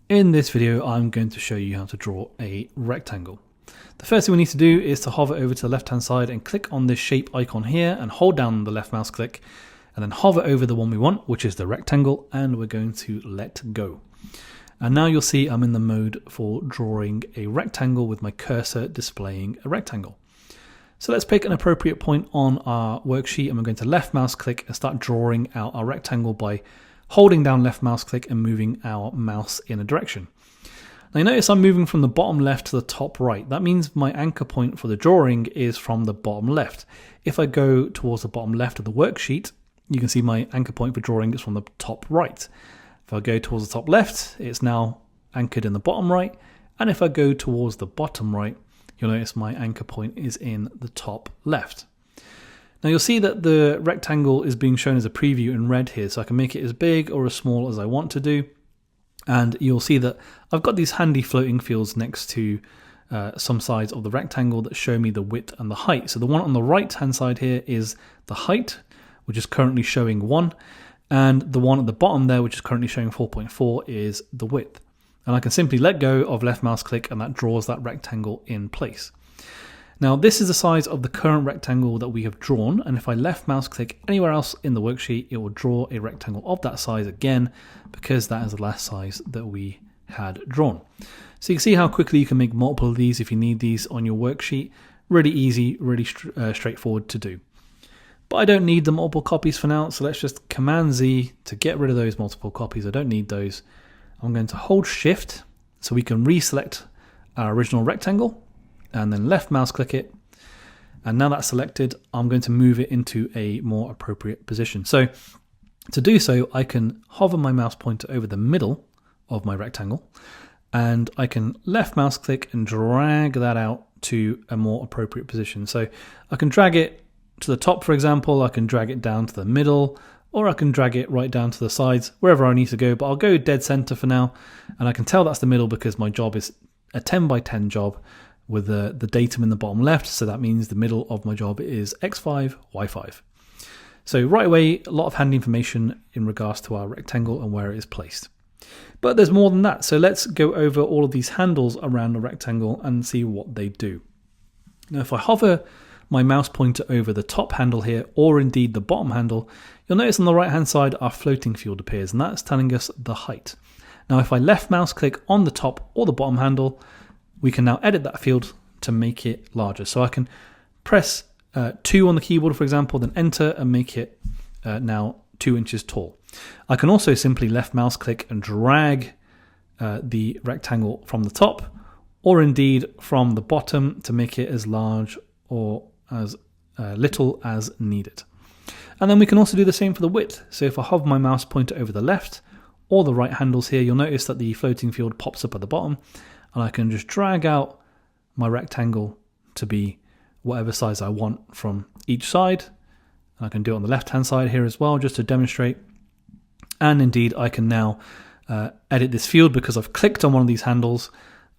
In this video, I'm going to show you how to draw a rectangle. The first thing we need to do is to hover over to the left-hand side and click on this shape icon here and hold down the left mouse click and then hover over the one we want, which is the rectangle, and we're going to let go. And now you'll see I'm in the mode for drawing a rectangle with my cursor displaying a rectangle. So let's pick an appropriate point on our worksheet and we're going to left mouse click and start drawing out our rectangle by holding down left mouse click and moving our mouse in a direction. Now you notice I'm moving from the bottom left to the top right. That means my anchor point for the drawing is from the bottom left. If I go towards the bottom left of the worksheet, you can see my anchor point for drawing is from the top right. If I go towards the top left, it's now anchored in the bottom right. And if I go towards the bottom right, you'll notice my anchor point is in the top left. Now you'll see that the rectangle is being shown as a preview in red here, so I can make it as big or as small as I want to do. And you'll see that I've got these handy floating fields next to some sides of the rectangle that show me the width and the height. So the one on the right hand side here is the height, which is currently showing 1, and the one at the bottom there, which is currently showing 4.4, is the width. And I can simply let go of left mouse click and that draws that rectangle in place. Now this is the size of the current rectangle that we have drawn, and if I left mouse click anywhere else in the worksheet, it will draw a rectangle of that size again, because that is the last size that we had drawn. So you can see how quickly you can make multiple of these if you need these on your worksheet. Really easy, really straightforward to do. But I don't need the multiple copies for now, so let's just Command Z to get rid of those multiple copies. I don't need those. I'm going to hold Shift so we can reselect our original rectangle, and then left mouse click it, and now that's selected, I'm going to move it into a more appropriate position. So to do so, I can hover my mouse pointer over the middle of my rectangle, and I can left mouse click and drag that out to a more appropriate position. So I can drag it to the top, for example, I can drag it down to the middle, or I can drag it right down to the sides, wherever I need to go, but I'll go dead center for now, and I can tell that's the middle because my job is a 10 by 10 job with the datum in the bottom left, so that means the middle of my job is X5, Y5. So right away, a lot of handy information in regards to our rectangle and where it is placed. But there's more than that, so let's go over all of these handles around the rectangle and see what they do. Now if I hover my mouse pointer over the top handle here, or indeed the bottom handle, you'll notice on the right hand side our floating field appears, and that's telling us the height. Now if I left mouse click on the top or the bottom handle, we can now edit that field to make it larger. So I can press 2 on the keyboard, for example, then enter and make it now 2 inches tall. I can also simply left mouse click and drag the rectangle from the top, or indeed from the bottom, to make it as large or as little as needed. And then we can also do the same for the width. So if I hover my mouse pointer over the left or the right handles here, you'll notice that the floating field pops up at the bottom, and I can just drag out my rectangle to be whatever size I want from each side. And I can do it on the left hand side here as well, just to demonstrate. And indeed I can now edit this field because I've clicked on one of these handles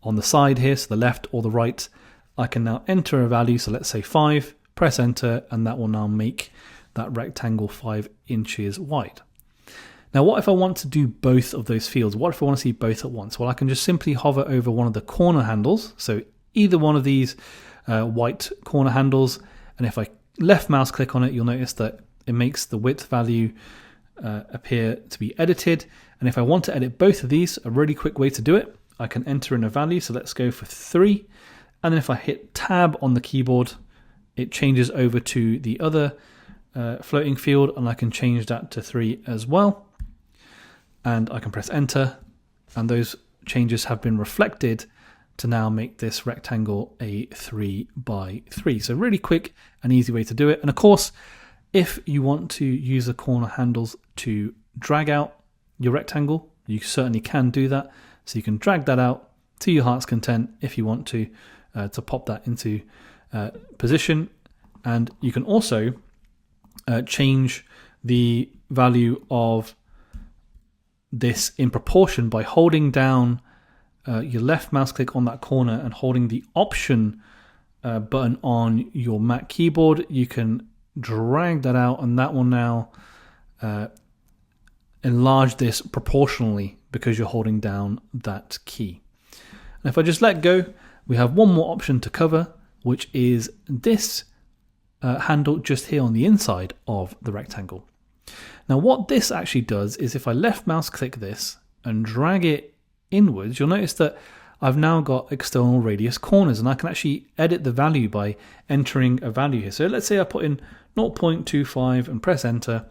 on the side here, so the left or the right. I can now enter a value, so let's say 5, press enter, and that will now make that rectangle 5 inches wide. Now what if I want to do both of those fields? What if I want to see both at once? Well, I can just simply hover over one of the corner handles, so either one of these white corner handles, and if I left mouse click on it, you'll notice that it makes the width value appear to be edited. And if I want to edit both of these, a really quick way to do it, I can enter in a value, so let's go for 3, and then if I hit tab on the keyboard, it changes over to the other floating field, and I can change that to 3 as well. And I can press enter, and those changes have been reflected to now make this rectangle a 3 by 3. So really quick and easy way to do it. And of course, if you want to use the corner handles to drag out your rectangle, you certainly can do that. So you can drag that out to your heart's content if you want to pop that into position. And you can also change the value of this in proportion by holding down your left mouse click on that corner and holding the option button on your Mac keyboard. You can drag that out, and that will now enlarge this proportionally because you're holding down that key. And if I just let go, we have one more option to cover, which is this handle just here on the inside of the rectangle. Now what this actually does is if I left mouse click this and drag it inwards, you'll notice that I've now got external radius corners, and I can actually edit the value by entering a value here. So let's say I put in 0.25 and press enter.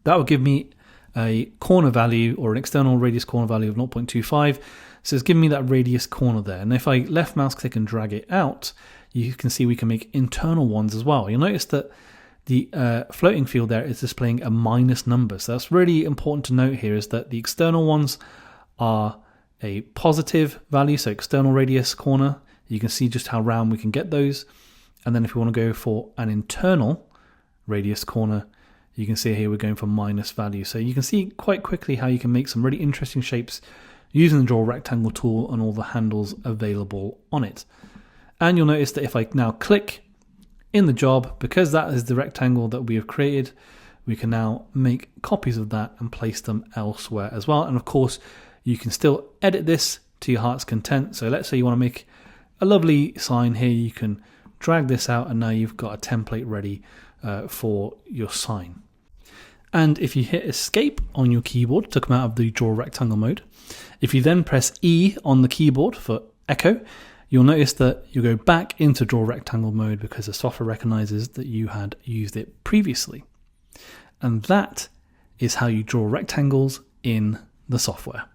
That will give me a corner value or an external radius corner value of 0.25. So it's giving me that radius corner there. And if I left mouse click and drag it out, you can see we can make internal ones as well. You'll notice that the floating field there is displaying a minus number. So that's really important to note here, is that the external ones are a positive value, so external radius corner. You can see just how round we can get those. And then if we want to go for an internal radius corner, you can see here we're going for minus value. So you can see quite quickly how you can make some really interesting shapes using the Draw Rectangle tool and all the handles available on it. And you'll notice that if I now click in the job, because that is the rectangle that we have created, we can now make copies of that and place them elsewhere as well. And of course, you can still edit this to your heart's content. So let's say you want to make a lovely sign here, you can drag this out and now you've got a template ready for your sign. And if you hit escape on your keyboard to come out of the Draw Rectangle mode, if you then press E on the keyboard for echo, you'll notice that you go back into Draw Rectangle mode because the software recognizes that you had used it previously. And that is how you draw rectangles in the software.